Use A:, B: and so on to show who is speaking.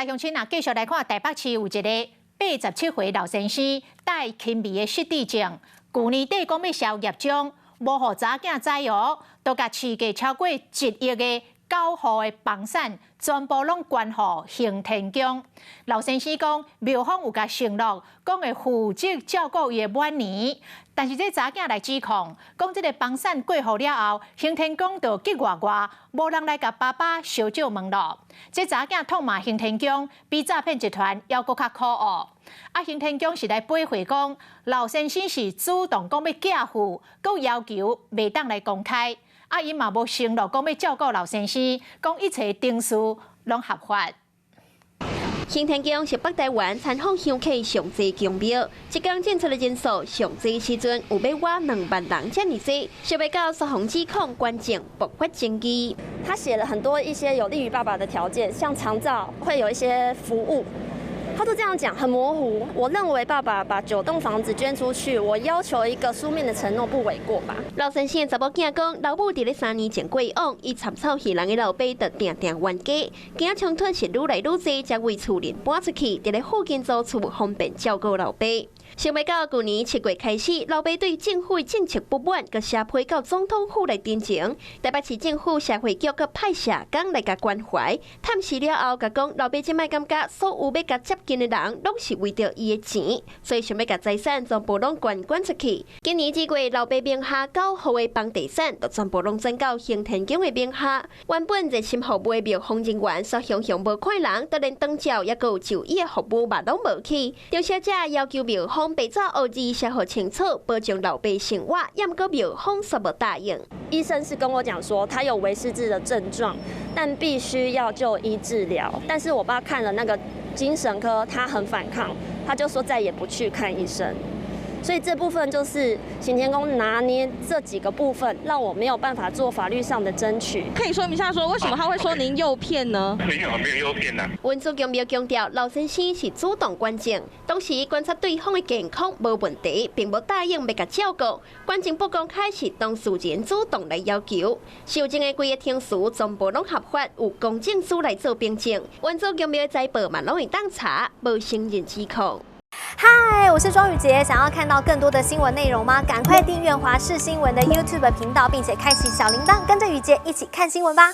A: 乡亲啊，继续来看台北市有一个87岁老先生带轻微的失智症，去年底讲要销业奖，无互查囝知哦，都甲市价超过1亿的9户的房产，全部拢捐互行天宫。老先生讲，庙方有甲承诺，讲会负责照顾伊的晚年。但是这查囝来指控，讲这个房产过户了后，行天宫就急外，无人来甲爸爸烧酒问咯。这查囝痛骂行天宫比诈骗集团还佫较可恶。行天宫是来驳回讲，老先生是主动讲要寄付，佮要求袂当来公开。伊嘛无承诺讲要照顾老先生，讲一切程序拢合法。
B: 行天宫是北台湾参访香客上济宫庙，一天进出的人数上济时阵有要我2万人这么多，想要到双方指控关键爆发争议。
C: 他写了很多一些有利于爸爸的条件，像长照会有一些服务。他都这样讲，很模糊。我认为爸爸把9栋房子捐出去，我要求一个书面的承诺不为过吧。
B: 老先生查某囝讲，老母伫咧3年前过往，伊参草戏人的老爸就定定冤家，惊冲突是愈来愈多，才为厝人搬出去，伫咧附近租厝方便照顾老爸。想要到去年7月开始，老爸对政府政策不满，佮写批到总统府来申请。台北市政府社会局佮派社工来甲关怀，探视了后，佮讲老爸即摆感觉所有要甲接近的人，拢是为着伊的钱，所以想要甲财产全部拢捐出去。今年2月，老爸名下9户的房地产，就全部拢转到行天宫的名下。原本热心服务的庙方人员，所常无看人，就连当照也有就医的服务嘛拢无去。调查者要求庙方白纸黑字写好清楚，保障老爸生活，也毋过庙方煞无答应。
C: 医生是跟我讲说，他有微失智的症状，但必须要就医治疗。但是我爸看了那个精神科，他很反抗，他就说再也不去看医生。所以这部分就是行天宫拿捏这几个部分，让我没有办法做法律上的争取。
D: 可以说明一下，说为什么他会说您诱骗呢？
E: 没有诱骗呐。
B: 文书宫庙强调，老先生是主动捐赠，当时观察对方的健康无问题，并无答应要甲照顾。捐赠不公开是当事人主动来要求，收证的规个程序全部拢合法，有公证书来做凭证。文书宫庙的财报嘛拢会当查，无承认指控。
F: 嗨，我是庄宇杰，想要看到更多的新闻内容吗？赶快订阅华视新闻的 YouTube 频道，并且开启小铃铛，跟着宇杰一起看新闻吧。